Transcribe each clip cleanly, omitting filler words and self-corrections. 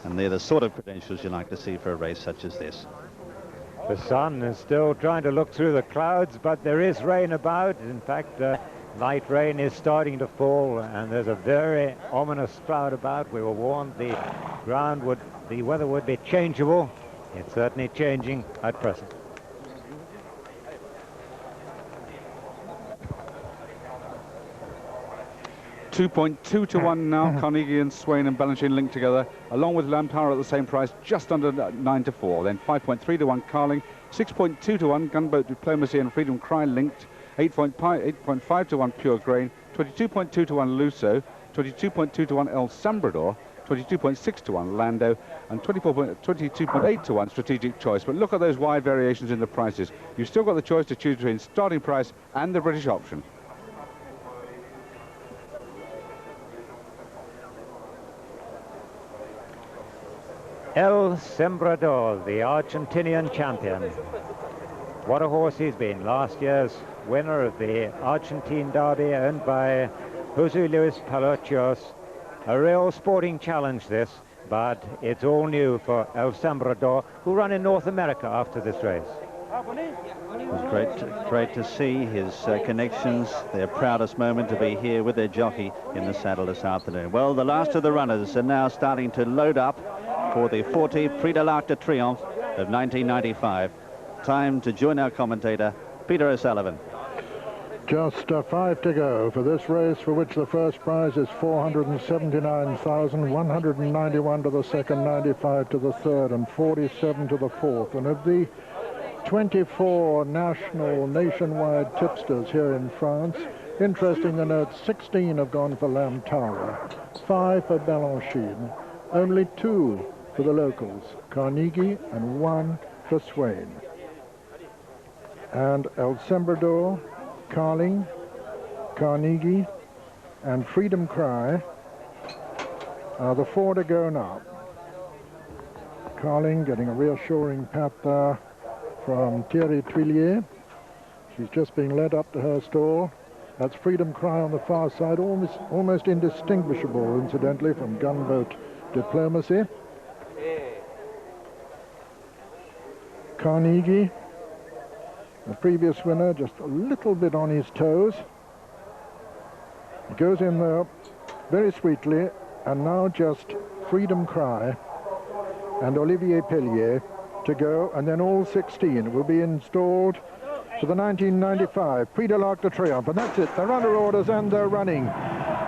And they're the sort of credentials you like to see for a race such as this. The sun is still trying to look through the clouds, but there is rain about. In fact, light rain is starting to fall, and there's a very ominous cloud about. We were warned the weather would be changeable. It's certainly changing at present. $2.2 to 1 now. Carnegie and Swain and Balanchine linked together, along with Lamtara at the same price, just under 9 to 4. Then 5.3 to 1 Carling, 6.2 to 1 Gunboat Diplomacy and Freedom Cry linked, 8.5 to 1 Pure Grain, 22.2 to 1 Luso, 22.2 to 1 El Sambrador, 22.6 to 1 Lando, and 22.8 to 1 Strategic Choice. But look at those wide variations in the prices. You've still got the choice to choose between starting price and the British option. El Sembrador, the Argentinian champion. What a horse he's been. Last year's winner of the Argentine Derby, owned by Jose Luis Palacios. A real sporting challenge this, but it's all new for El Sembrador, who run in North America after this race. It was great to see his connections, their proudest moment to be here with their jockey in the saddle this afternoon. Well, the last of the runners are now starting to load up for the 40 Prix de l'Arc de Triomphe of 1995. Time to join our commentator, Peter O'Sullivan. Just 5 to go for this race, for which the first prize is 479,191 to the second, 95 to the third, and 47 to the fourth. And of the 24 nationwide tipsters here in France, interesting to note, 16 have gone for Lamtara, 5 for Balanchine, only 2 for the locals, Carnegie, and 1 for Swain. And El Sembrador, Carling, Carnegie, and Freedom Cry are the 4 to go now. Carling getting a reassuring pat there from Thierry Tuillier. She's just being led up to her stall. That's Freedom Cry on the far side, almost indistinguishable, incidentally, from Gunboat Diplomacy. Carnegie, the previous winner, just a little bit on his toes. He goes in there very sweetly, and now just Freedom Cry and Olivier Pellier to go, and then all 16 will be installed for the 1995 Prix de l'Arc de Triomphe. And that's it, they're under orders and they're running.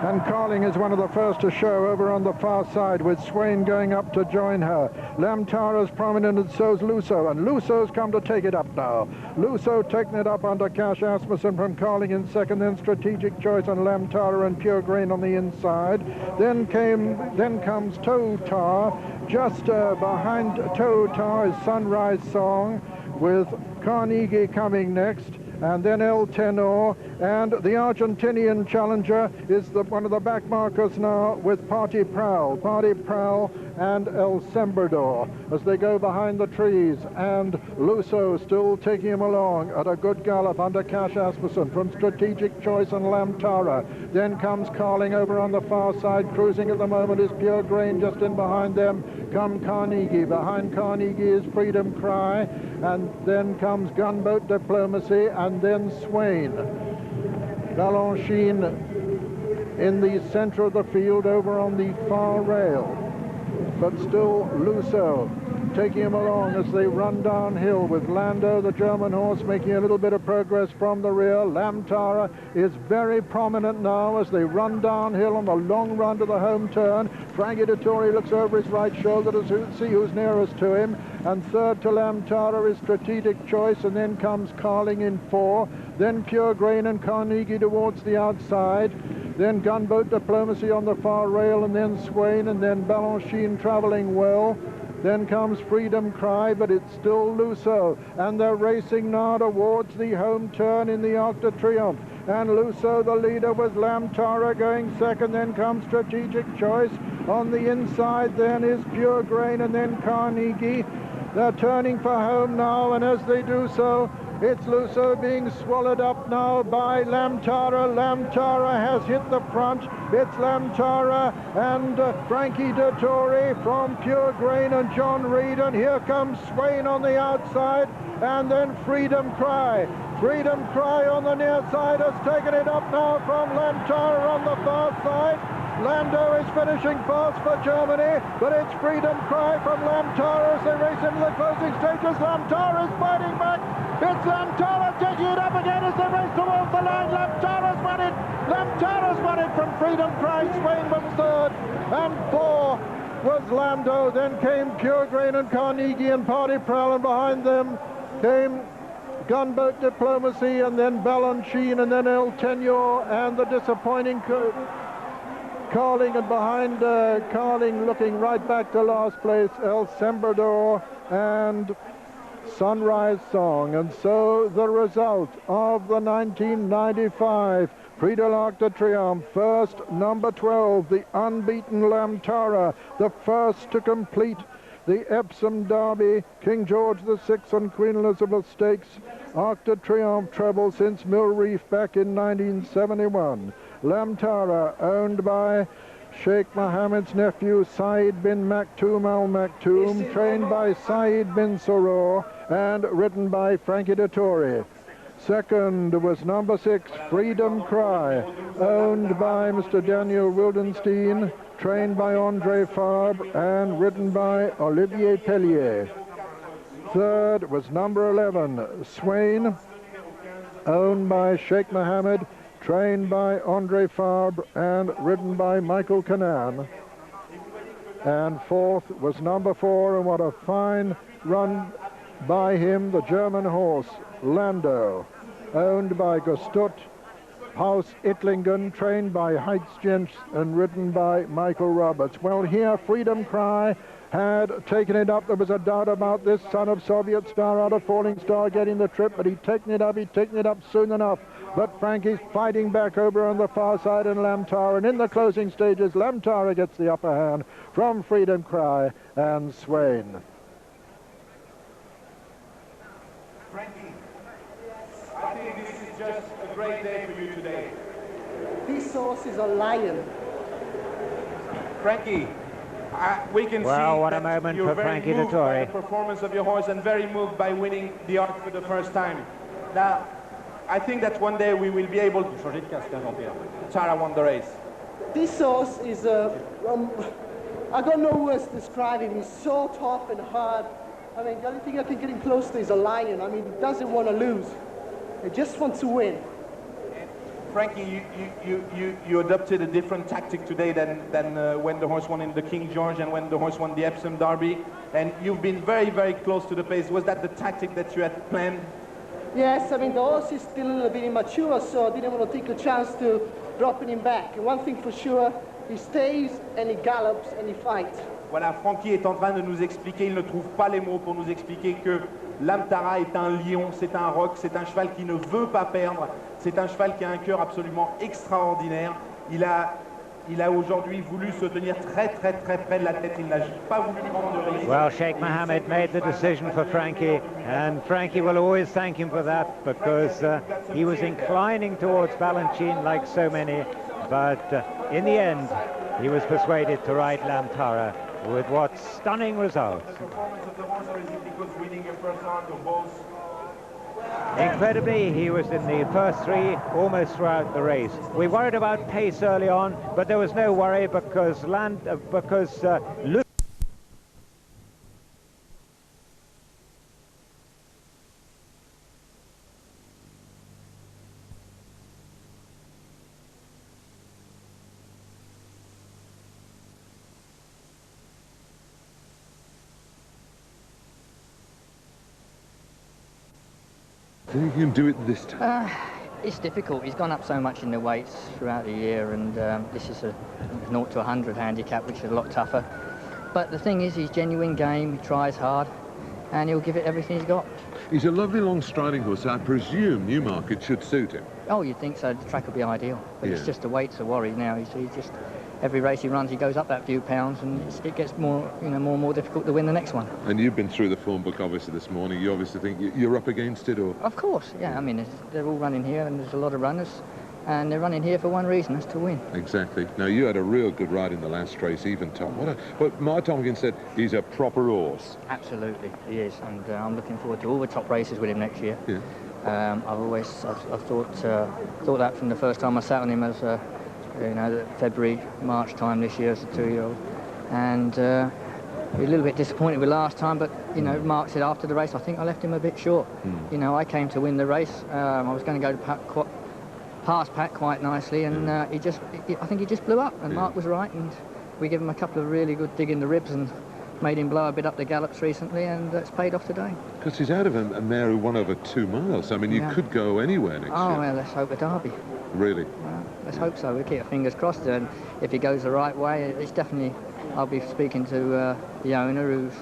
And Carling is one of the first to show over on the far side, with Swain going up to join her. Lamtara's prominent, and so's Luso, and Luso's come to take it up now. Luso taking it up under Cash Asmussen from Carling in second, then Strategic Choice and Lamtara and Pure Grain on the inside. Then comes Toe Tar. Just behind Toe Tar is Sunrise Song, with Carnegie coming next, and then El Tenor, and the Argentinian challenger is one of the back markers now with Party Prowl and El Sembrador as they go behind the trees, and Luso still taking him along at a good gallop under Cash Asmussen from Strategic Choice and Lamtara. Then comes Carling over on the far side. Cruising at the moment is Pure Grain. Just in behind them come Carnegie. Behind Carnegie is Freedom Cry, and then comes Gunboat Diplomacy, and then Swain. Balanchine in the center of the field over on the far rail, but still Luso taking him along as they run downhill, with Lando, the German horse, making a little bit of progress from the rear. Lamtara is very prominent now as they run downhill on the long run to the home turn. Frankie Dettori looks over his right shoulder to see who's nearest to him, and third to Lamtara is Strategic Choice, and then comes Carling in 4, then Pure Grain and Carnegie towards the outside, then Gunboat Diplomacy on the far rail, and then Swain, and then Balanchine traveling well. Then comes Freedom Cry, but it's still Luso, and they're racing now towards the home turn in the Arc de Triomphe. And Luso, the leader, with Lamtara going second. Then comes Strategic Choice. On the inside then is Pure Grain, and then Carnegie. They're turning for home now, and as they do so, It's Lusso being swallowed up now by Lamtara. Lamtara has hit the front. It's Lamtara and Frankie Dettori from Pure Grain and John Reed. And here comes Swain on the outside. And then Freedom Cry. Freedom Cry on the near side has taken it up now from Lamtara on the far side. Lando is finishing fast for Germany, but it's Freedom Cry from Lamtara as they race into the closing stages. Lamtara is fighting back. It's Lamtara taking it up again as they race towards the line. Lamtara's won it. Lamtara's won it from Freedom Cry. Swain was third, and four was Lando. Then came Pure Grain and Carnegie and Party Prowl, and behind them came Gunboat Diplomacy, and then Balanchine, and then El Tenor, and the disappointing Carling, and behind Carling, looking right back to last place, El Sembrador and Sunrise Song. And so the result of the 1995 Prix de l'Arc de Triomphe: first, number 12, the unbeaten Lamtara, the first to complete the Epsom Derby, King George VI and Queen Elizabeth Stakes Arc de Triomphe treble since Mill Reef back in 1971. Lamtara, owned by Sheikh Mohammed's nephew Saeed bin Maktoum Al Maktoum, trained by Saeed bin Soror and ridden by Frankie Dettori. Second was number 6, Freedom Cry, owned by Mr. Daniel Wildenstein, trained by Andre Fabre and ridden by Olivier Pellier. Third was number 11, Swain, owned by Sheikh Mohammed, trained by Andre Fabre and ridden by Michael Canan. And fourth was number 4, and what a fine run by him, the German horse, Lando, owned by Gustut Haus Ittlingen, trained by Heitzjens and ridden by Michael Roberts. Well, here Freedom Cry had taken it up. There was a doubt about this son of Soviet Star out of Falling Star getting the trip, but he'd taken it up soon enough. But Frankie's fighting back over on the far side, and Lamtara, and in the closing stages, Lamtara gets the upper hand from Freedom Cry and Swain. Frankie, I think this is just a great day for you today. This horse is a lion. Frankie, we can see what a that moment you're for very Frankie moved by Dettori. the performance of your horse and very moved by winning the Arc for the first time. Now, I think that one day we will be able to... Tara won the race. This horse is I got no words to describe him. He's so tough and hard. I mean, the only thing I can get him close to is a lion. I mean, he doesn't want to lose. He just wants to win. Frankie, you adopted a different tactic today than when the horse won in the King George and when the horse won the Epsom Derby. And you've been very, very close to the pace. Was that the tactic that you had planned? Yes, I mean, the horse is still a little bit immature, so I didn't want to take a chance to dropping him back. And one thing for sure, he stays and he gallops and he fights. Voilà, Frankie est en train de nous expliquer, il ne trouve pas les mots pour nous expliquer que Lamtara est un lion, c'est un roc, c'est un cheval qui ne veut pas perdre, c'est un cheval qui a un cœur absolument extraordinaire. Il a aujourd'hui voulu se tenir très très très près de la tête, il n'a pas voulu prendre de risque. Well, Sheikh Mohammed made the decision for Frankie, and Frankie will always thank him for that, because he was inclining towards Balanchine like so many, but in the end he was persuaded to ride Lamtara with what stunning results. The performance of the horse, or is it because winning your first round or both? Incredibly, he was in the first three almost throughout the race. We worried about pace early on, but there was no worry because Luke Do you think you can do it this time? It's difficult. He's gone up so much in the weights throughout the year, and this is a 0 to 100 handicap, which is a lot tougher. But the thing is, he's genuine game, he tries hard, and he'll give it everything he's got. He's a lovely long striding horse. I presume Newmarket should suit him. Oh, you'd think so. The track will be ideal. But Yeah. it's just the weight's a worry now. He's just every race he runs, he goes up that few pounds, and it gets more, you know, more and more difficult to win the next one. And you've been through the form book obviously this morning. You obviously think you're up against it, or? Of course, yeah. I mean, they're all running here, and there's a lot of runners, and they're running here for one reason, that's to win. Exactly. Now, you had a real good ride in the last race, even Tom. But Mark Tompkins said he's a proper horse. Absolutely, he is, and I'm looking forward to all the top races with him next year. Yeah. I've thought that from the first time I sat on him as you know, February, March time this year as a 2-year-old, and we were a little bit disappointed with last time, but you know, Mark said after the race, I think I left him a bit short. You know, I came to win the race. I was going to go past Pat quite nicely, and I think he just blew up, and Mark was right, and we gave him a couple of really good dig in the ribs and made him blow a bit up the gallops recently, and it's paid off today. Because he's out of a mare who won over 2 miles. I mean, you could go anywhere next year. Oh, well, let's hope a Derby. Really? Well, let's hope so. We'll keep our fingers crossed, and if he goes the right way, it's definitely... I'll be speaking to the owner, who's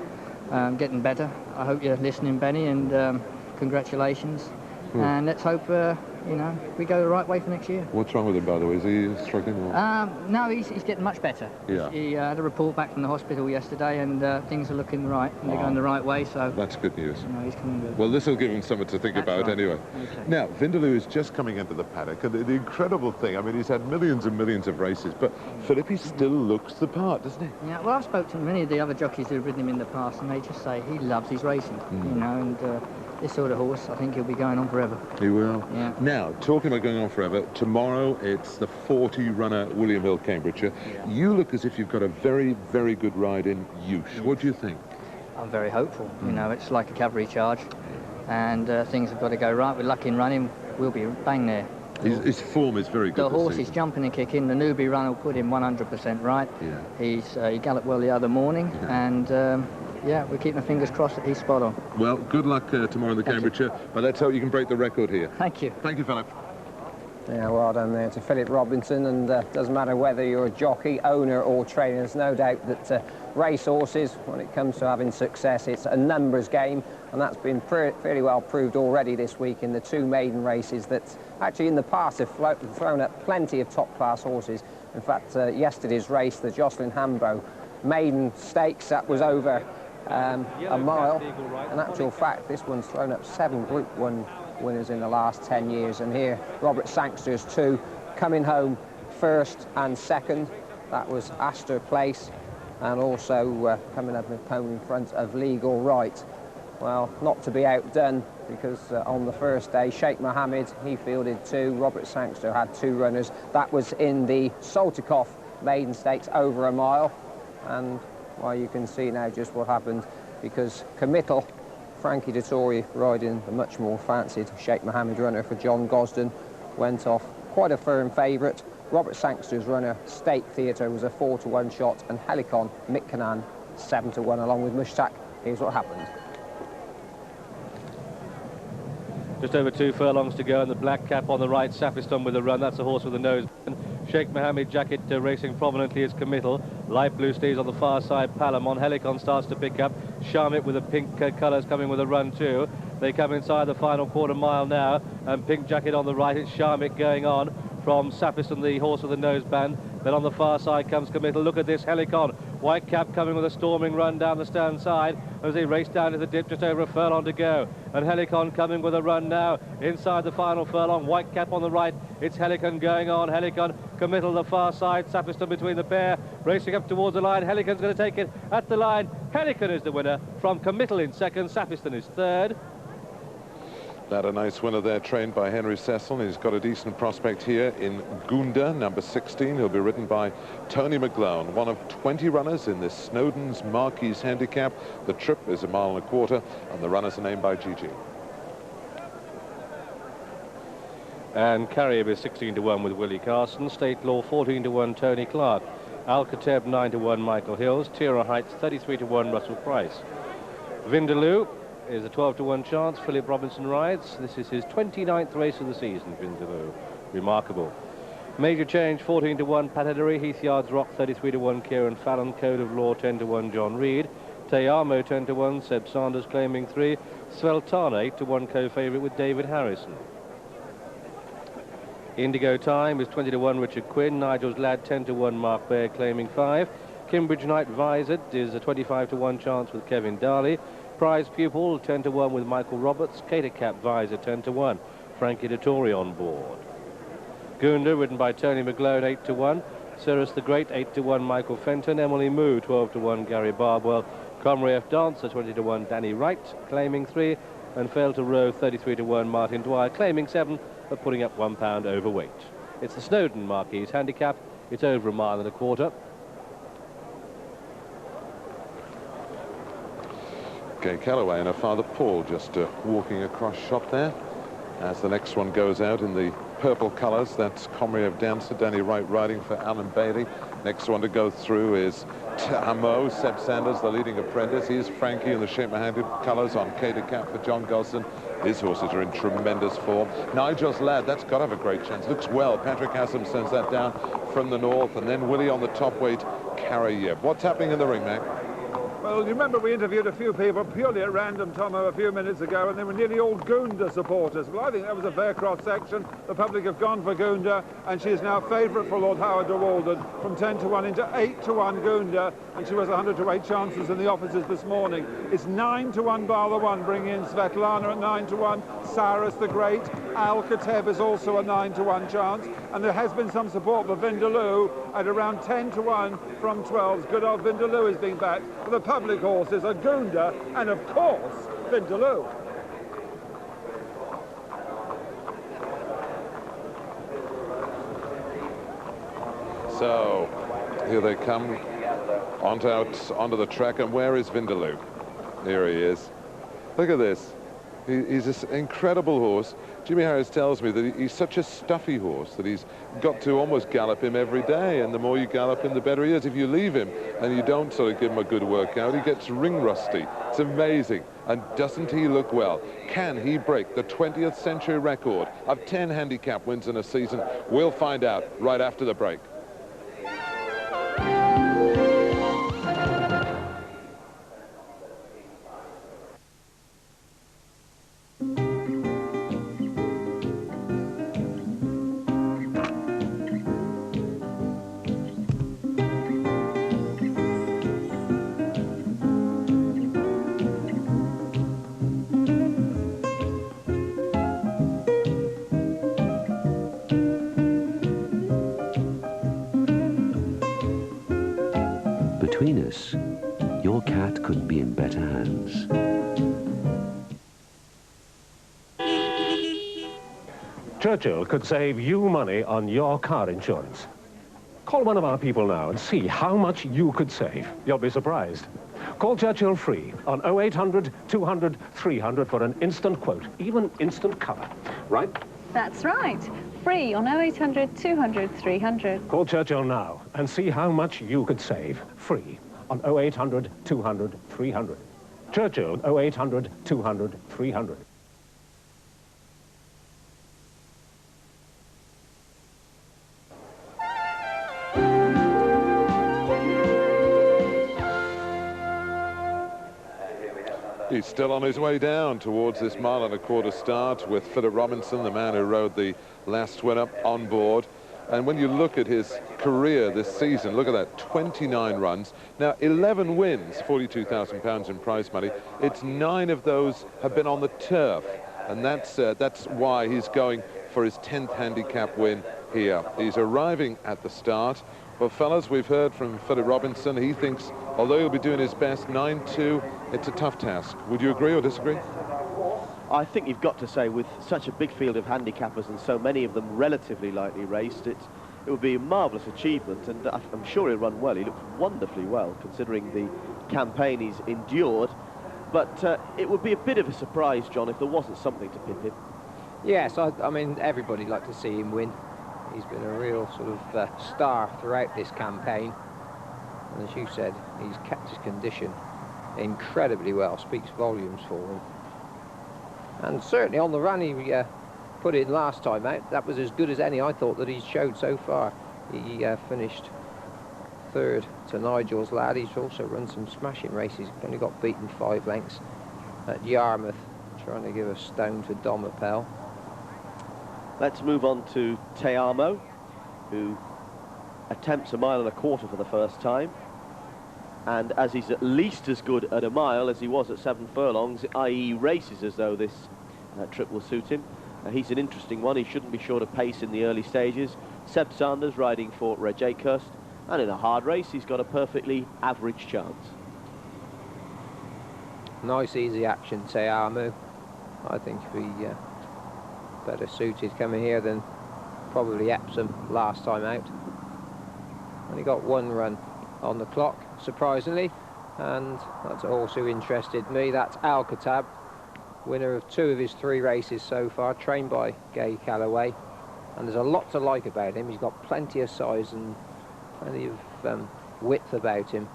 getting better. I hope you're listening, Benny, and congratulations. And let's hope, you know, we go the right way for next year. What's wrong with him, by the way? Is he struggling? Or? No, he's getting much better. Yeah. He had a report back from the hospital yesterday, and things are looking right, and they're going the right way, so... That's good news. You know, he's coming good. Well, this will give him something to think about anyway. Okay. Now, Vindaloo is just coming into the paddock, and the incredible thing, I mean, he's had millions and millions of races, but Philip, he still looks the part, doesn't he? Yeah, well, I've spoken to many of the other jockeys who've ridden him in the past, and they just say he loves his racing, you know, and this sort of horse, I think he'll be going on forever. He will. Yeah. Now, talking about going on forever, tomorrow it's the 40-runner William Hill, Cambridgeshire. Yeah. You look as if you've got a very, very good ride in Yoush. What do you think? I'm very hopeful. You know, it's like a cavalry charge, and things have got to go right. With luck in running, we'll be bang there. His form is very good. The horse is jumping and kicking. The newbie run will put him 100% right. Yeah. He galloped well the other morning, and yeah, we're keeping our fingers crossed that he's spot on. Well, good luck tomorrow in the Cambridgeshire, but let's hope you can break the record here. Thank you. Thank you, Philip. Yeah, well done there to Philip Robinson, and doesn't matter whether you're a jockey, owner or trainer, there's no doubt that race horses, when it comes to having success, it's a numbers game, and that's been fairly well proved already this week in the 2 maiden races that actually in the past have thrown up plenty of top-class horses. In fact, yesterday's race, the Jocelyn Hambro maiden stakes, that was over a mile. In actual fact, this one's thrown up 7 Group 1 winners in the last 10 years, and here Robert Sangster's 2 coming home first and second. That was Astor Place, and also coming up in front of Legal Right. Well, not to be outdone, because on the first day, Sheikh Mohammed, he fielded 2. Robert Sangster had 2 runners. That was in the Saltikoff maiden stakes over a mile, and well, you can see now just what happened, because Committal, Frankie Dettori, riding the much more fancied Sheikh Mohammed runner for John Gosden, went off quite a firm favourite. Robert Sangster's runner, State Theatre, was a 4-to-1 shot, and Helicon, Mick Cannan, 7-to-1, along with Mushtaq. Here's what happened. Just over 2 furlongs to go, and the black cap on the right, Safiston with a run. That's a horse with a nose. Sheikh Mohammed jacket racing prominently is Committal. Light blue stays on the far side, Palamon. Helicon starts to pick up. Sharmit with the pink colours coming with a run too. They come inside the final quarter mile now, and pink jacket on the right. It's Sharmit going on from Safiston, the horse with the noseband. Then on the far side comes Committal. Look at this, Helicon. White cap coming with a storming run down the stand side as they race down to the dip, just over a furlong to go. And Helicon coming with a run now inside the final furlong. White cap on the right. It's Helicon going on. Helicon, Committal the far side. Safiston between the pair, racing up towards the line. Helicon's going to take it at the line. Helicon is the winner from Committal in second. Safiston is third. That a nice winner there, trained by Henry Cecil. He's got a decent prospect here in Gunda, number 16. He'll be ridden by Tony McGlone, one of 20 runners in this Snowden's Marquis Handicap. The trip is 1.25 miles, and the runners are named by Gigi. And Carrier is 16-to-1 with Willie Carson. State Law 14-to-1 Tony Clark. Alcateb 9-to-1 Michael Hills. Tira Heights 33-to-1 Russell Price. Vindaloo is a 12-to-1 chance. Philip Robinson rides. This is his 29th race of the season, Vindaloo. Remarkable. Major change, 14-to-1 Patadary. Heath Yards Rock 33-to-1 Kieran Fallon. Code of Law 10-to-1 John Reed. Teamo 10-to-1 Seb Sanders claiming 3. Sveltana 8-to-1 co-favourite with David Harrison. Indigo Time is 20 to 1 Richard Quinn. Nigel's Lad 10 to 1 Mark Baird claiming 5. Cambridge Knight Visored is a 25 to 1 chance with Kevin Darley. Prize Pupil 10 to 1 with Michael Roberts. Cater Cap Visor 10 to 1. Frankie Dettori on board. Gunda ridden by Tony McGlone 8 to 1. Cyrus the Great 8 to 1 Michael Fenton. Emily Moo 12 to 1 Gary Barbwell. Comrie F Dancer 20 to 1 Danny Wright claiming 3. And Fail to Row 33 to 1 Martin Dwyer claiming 7 but putting up £1 overweight. It's the Snowdon Marquis handicap. It's over 1.25 miles. Gay Calloway and her father Paul just walking across shop there as the next one goes out in the purple colours. That's Comrie of Dancer, Danny Wright riding for Alan Bailey. Next one to go through is Tamo, Seb Sanders, the leading apprentice. Here's Frankie in the Sheikh Mohammed colours on Cater Cap for John Gosden. His horses are in tremendous form. Nigel's Lad, that's got to have a great chance. Looks well. Patrick Haslam sends that down from the north. And then Willie on the top weight, Karayev. What's happening in the ring, Mac? Well, you remember we interviewed a few people purely at random, Tomo, a few minutes ago, and they were nearly all Gunda supporters. Well, I think that was a fair cross-section. The public have gone for Gunda, and she is now favourite for Lord Howard de Walden from 10 to 1 into 8 to 1 Gunda, and she was 100 to 8 chances in the offices this morning. It's 9 to 1 Bar the One, bringing in Svetlana at 9 to 1, Cyrus the Great, Al Katev is also a 9 to 1 chance, and there has been some support for Vindaloo at around 10 to 1 from 12s. Good old Vindaloo is being backed. For the public horses are Gunda and, of course, Vindaloo. So here they come onto the track, and where is Vindaloo? Here he is. Look at this. He's this incredible horse. Jimmy Harris tells me that he's such a stuffy horse that he's got to almost gallop him every day, and the more you gallop him, the better he is. If you leave him and you don't sort of give him a good workout, he gets ring rusty. It's amazing. And doesn't he look well? Can he break the 20th century record of 10 handicap wins in a season? We'll find out right after the break. Between us, your cat couldn't be in better hands. Churchill could save you money on your car insurance. Call one of our people now and see how much you could save. You'll be surprised. Call Churchill free on 0800 200 300 for an instant quote, even instant cover. Right? That's right. Free on 0800 200 300. Call Churchill now and see how much you could save. Free on 0800 200 300. Churchill 0800 200 300. He's still on his way down towards this 1.25 mile start with Philip Robinson, the man who rode the last winner, on board. And when you look at his career this season, look at that, 29 runs. Now, 11 wins, £42,000 in prize money. It's 9 of those have been on the turf. And that's why he's going for his 10th handicap win here. He's arriving at the start. Well, fellas, we've heard from Philip Robinson. He thinks, although he'll be doing his best, 9-2, it's a tough task. Would you agree or disagree? I think you've got to say, with such a big field of handicappers and so many of them relatively lightly raced, it would be a marvellous achievement, and I'm sure he'll run well. He looks wonderfully well, considering the campaign he's endured. But it would be a bit of a surprise, John, if there wasn't something to pip him. Yes, I mean, everybody'd like to see him win. He's been a real sort of star throughout this campaign. And as you said, he's kept his condition incredibly well, speaks volumes for him. And certainly on the run he put in last time out, that was as good as any I thought that he's showed so far. He finished 3rd to Nigel's Lad. He's also run some smashing races. He only got beaten 5 lengths at Yarmouth, trying to give a stone to Domapel. Let's move on to Te Amo, who attempts 1.25 miles for the first time. And as he's at least as good at a mile as he was at 7 furlongs, i.e. races as though this trip will suit him. He's an interesting one. He shouldn't be short of pace in the early stages. Seb Sanders riding for Reg Akehurst, and in a hard race he's got a perfectly average chance. Nice easy action, Te Amo. I think if he better suited coming here than probably Epsom last time out. Only got 1 run on the clock, surprisingly, and that's a horse who interested me. That's Alcatab, winner of 2 of his 3 races so far, trained by Gay Calloway, and there's a lot to like about him. He's got plenty of size and plenty of width about him.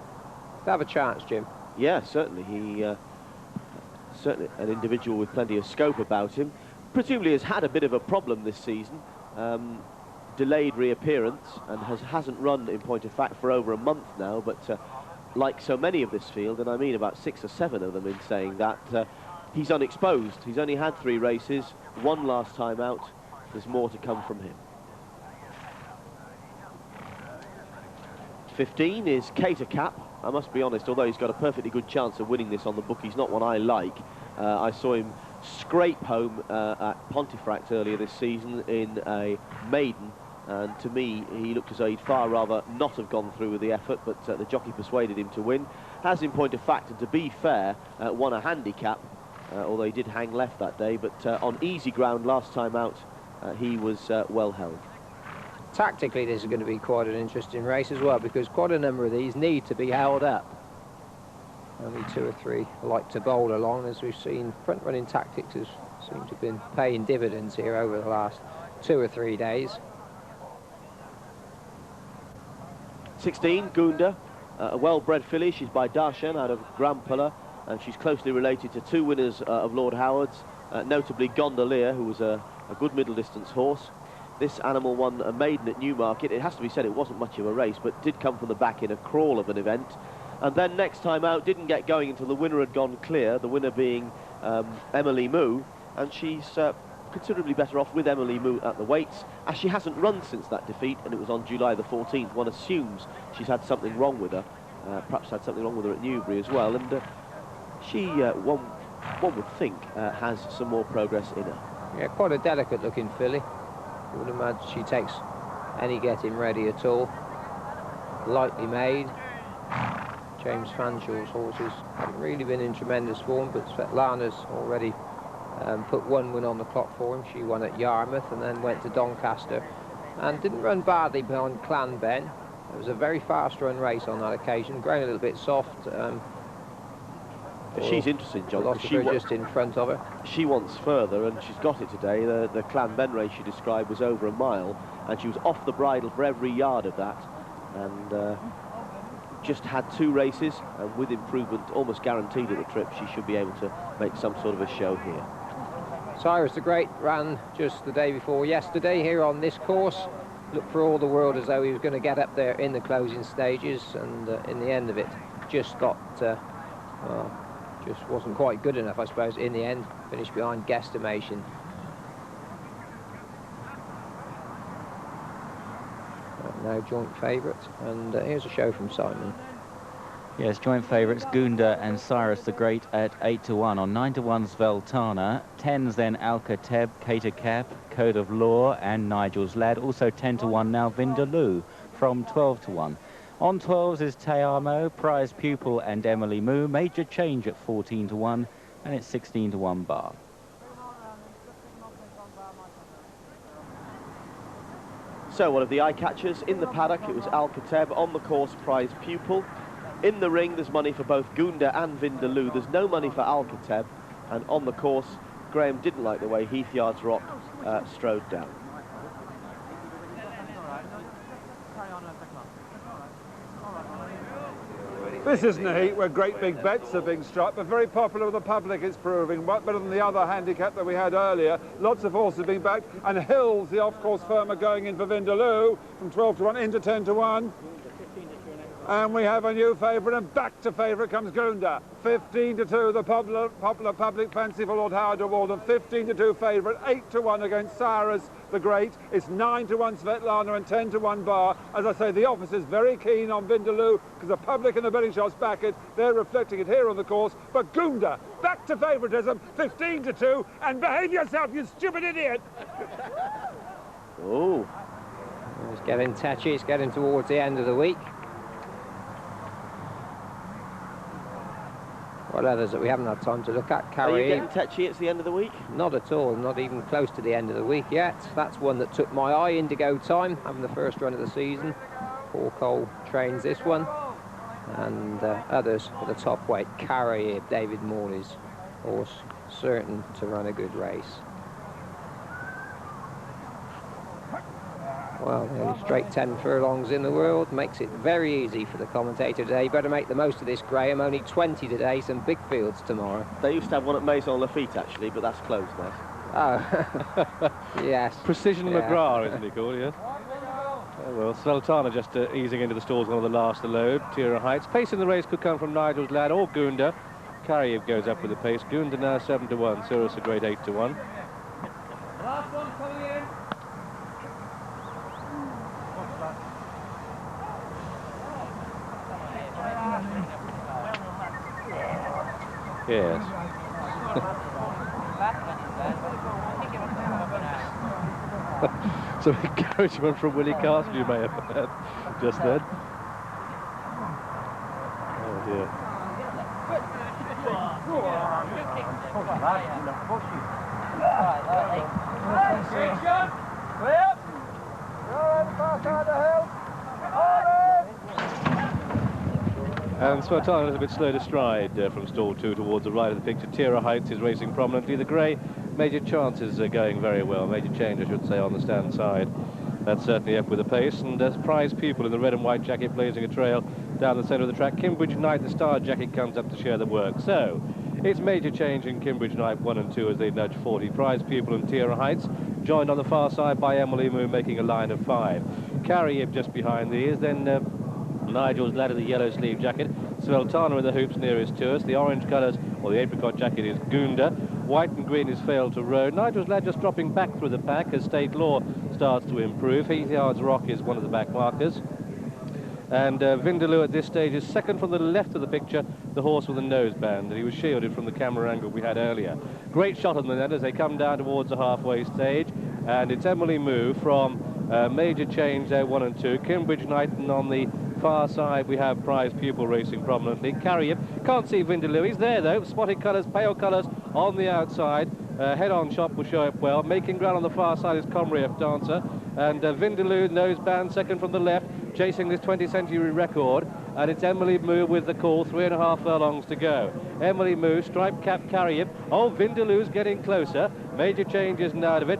He'll have a chance, Jim. Yeah, certainly. He certainly an individual with plenty of scope about him. Presumably has had a bit of a problem this season. Delayed reappearance and hasn't run, in point of fact, for over a month now, but like so many of this field, and I mean about 6 or 7 of them in saying that, he's unexposed. He's only had 3 races, 1 last time out. There's more to come from him. 15 is Cater Cap. I must be honest, although he's got a perfectly good chance of winning this on the book, he's not one I like. I saw him scrape home at Pontefract earlier this season in a maiden, and to me he looked as though he'd far rather not have gone through with the effort, but the jockey persuaded him to win. Has, in point of fact, and to be fair, won a handicap, although he did hang left that day, but on easy ground last time out he was well held. Tactically, this is going to be quite an interesting race as well, because quite a number of these need to be held up. Only 2 or 3 like to bowl along, as we've seen. Front-running tactics seem to have been paying dividends here over the last 2 or 3 days. 16, Gunda, a well-bred filly. She's by Darshan out of Grampulla, and she's closely related to 2 winners of Lord Howard's, notably Gondolier, who was a good middle-distance horse. This animal won a maiden at Newmarket. It has to be said it wasn't much of a race, but did come from the back in a crawl of an event. And then next time out, didn't get going until the winner had gone clear, the winner being Emily Moo, and she's considerably better off with Emily Moo at the weights, as she hasn't run since that defeat, and it was on July the 14th. One assumes she's had something wrong with her, perhaps had something wrong with her at Newbury as well, and she, one would think, has some more progress in her. Yeah, quite a delicate-looking filly. I would imagine she takes any getting ready at all. Lightly made. James Fanshaw's horses haven't really been in tremendous form, but Svetlana's already put 1 win on the clock for him. She won at Yarmouth and then went to Doncaster and didn't run badly behind Clan Ben. It was a very fast run race on that occasion, growing a little bit soft. She's interesting, John. She was just in front of her. She wants further, and she's got it today. The Clan Ben race she described was over a mile, and she was off the bridle for every yard of that, and just had 2 races, and with improvement almost guaranteed at the trip, she should be able to make some sort of a show here. Cyrus the Great ran just the day before yesterday here on this course. Looked for all the world as though he was going to get up there in the closing stages, and in the end of it just got well, just wasn't quite good enough, I suppose. In the end, finished behind Guesstimation. Now joint favourite, and here's a show from Simon. Yes, joint favourites Gunda and Cyrus the Great at 8 to 1. On 9 to 1's Veltana, 10s then Alcateb, Cater Cap, Code of Law and Nigel's Lad. Also 10 to 1 now Vindaloo from 12 to 1. On 12s is Te Amo, Prize Pupil and Emily Moo. Major change at 14 to 1, and it's 16 to 1 bar. So one of the eye catchers in the paddock, it was Alcateb. On the course, Prize Pupil. In the ring, there's money for both Gunda and Vindaloo. There's no money for Alcateb. And on the course, Graham didn't like the way Heathyard's Rock strode down. This isn't a heat where great big bets are being struck, but very popular with the public, it's proving. Much better than the other handicap that we had earlier. Lots of horses being backed, and Hills, the off-course firm, are going in for Vindaloo from 12 to 1 into 10 to 1. And we have a new favourite, and back to favourite comes Gunda. 15-2, the popular public fancy for Lord Howard of Walden. 15-2 favourite, 8-1 against Cyrus the Great. It's 9-1 Svetlana and 10-1 Bar. As I say, the officers very keen on Vindaloo because the public and the betting shops back it. They're reflecting it here on the course. But Gunda, back to favouritism, 15-2, and behave yourself, you stupid idiot! Oh, it's getting touchy. It's getting towards the end of the week. What others that we haven't had time to look at? Are you Carrie. getting touchy? It's the end of the week? Not at all, not even close to the end of the week yet. That's one that took my eye. Indigo Time, having the first run of the season. Paul Cole trains this one. And others for the top weight. Carrie, David Morley's horse, certain to run a good race. Well, the only straight 10 furlongs in the world makes it very easy for the commentator today. You better make the most of this, Graham. Only 20 today, some big fields tomorrow. They used to have one at Maison Lafitte, actually, but that's closed now. Oh, yes. Precision McGrath, isn't he called, yes? Oh, well, Sveltana just easing into the stalls, one of the last to load. Tira Heights. Pace in the race could come from Nigel's Lad or Gunda. Kariev goes up with the pace. Gunda now 7-1. Cyrus a great 8-1. Last one coming in. Yes. Some encouragement from Willie Castle, you may have heard just then. Oh dear. And Spartana is a bit slow to stride from stall 2 towards the right of the picture. Tira Heights is racing prominently. The grey, Major Chances are going very well. Major Change, I should say, on the stand side. That's certainly up with the pace. And there's Prize Pupil in the red and white jacket blazing a trail down the centre of the track. Kimbridge Knight, the star jacket, comes up to share the work. So it's Major Change in Kimbridge Knight 1 and 2 as they nudge 40. Prize Pupil and Tira Heights joined on the far side by Emily Moo, making a line of 5. Carrie just behind these. Then Nigel's Lad in the yellow sleeve jacket. Sveltana in the hoops nearest to us. The orange colours, or the apricot jacket, is Gunda. White and green is Failed to Row. Nigel's Lad just dropping back through the pack as State Law starts to improve. Heath-Yard's Rock is one of the back markers. And Vindaloo at this stage is second from the left of the picture, the horse with the noseband, and he was shielded from the camera angle we had earlier. Great shot on the net as they come down towards the halfway stage, and it's Emily Moo from Major Change there, 1 and 2. Kimbridge Knight, and on the far side we have Prize Pupil racing prominently. Carrier, can't see Vindaloo, he's there though, spotted colours, pale colours on the outside. Head-on shot will show up well. Making ground on the far side is Comrief Dancer, and Vindaloo, noseband, second from the left, chasing this 20th century record, and it's Emily Moo with the call, 3.5 furlongs to go. Emily Moo, striped cap Carrier. Oh, Vindaloo's getting closer. Major Change isn't out of it.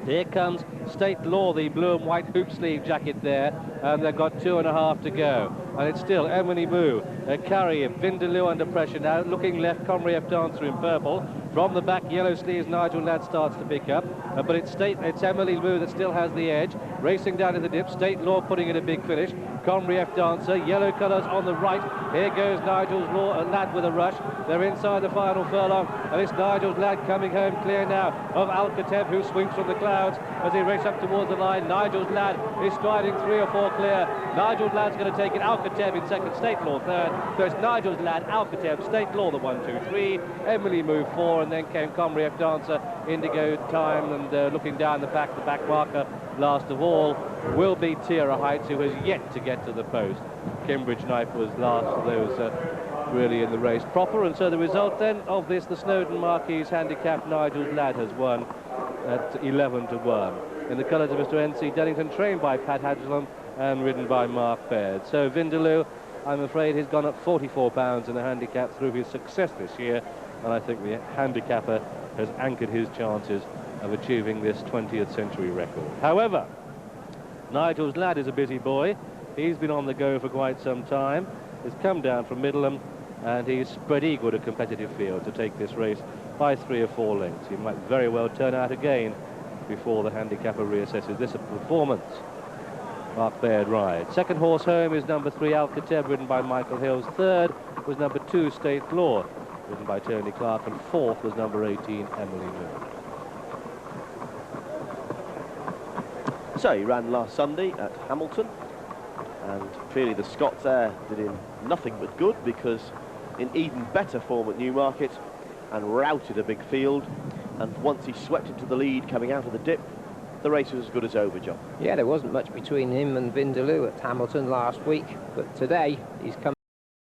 Here comes State Law, the blue and white hoop sleeve jacket there, and they've got 2.5 to go. And it's still Emily Moo, Carrier, Vindaloo under pressure now, looking left, Comrief Dancer in purple. From the back, yellow sleeves, Nigel Ladd starts to pick up, but it's Emily Moo that still has the edge. Racing down to the dip, State Law putting in a big finish. Comrief Dancer, yellow colours on the right. Here goes Nigel's Lad with a rush. They're inside the final furlong, and it's Nigel's Lad coming home clear now of Alcatev, who swings from the clouds as they race up towards the line. Nigel's Lad is striding 3 or 4 clear. Nigel's Lad's going to take it. Alcatev in second, State Law third. So it's Nigel's Lad, Alcatev, State Law the 1, 2, 3. Emily Moo 4, and then came Comrief Dancer, Indigo Time, and looking down the back marker last of all will be Tira Heights, who has yet to get to the post. Kimbridge Knight was last of those really in the race proper, and so the result then of this, the Snowdon Marquis handicap, Nigel's Lad has won at 11-1 in the colours of Mr. N.C. Dennington, trained by Pat Hadgelum and ridden by Mark Baird. So Vindaloo, I'm afraid, has gone up £44 in the handicap through his success this year, and I think the handicapper has anchored his chances of achieving this 20th century record. However, Nigel's Lad is a busy boy. He's been on the go for quite some time. He's come down from Middleham, and he's spread eagle a competitive field to take this race by 3 or 4 lengths. He might very well turn out again before the handicapper reassesses this performance. Mark Baird ride. Second horse home is number 3, Alcatab, ridden by Michael Hills. Third was number 2, State Law, ridden by Tony Clark. And fourth was number 18, Emily Moore. So he ran last Sunday at Hamilton, and clearly the Scot there did him nothing but good, because in even better form at Newmarket and routed a big field, and once he swept into the lead coming out of the dip, the race was as good as over, John. Yeah, there wasn't much between him and Vindaloo at Hamilton last week, but today he's come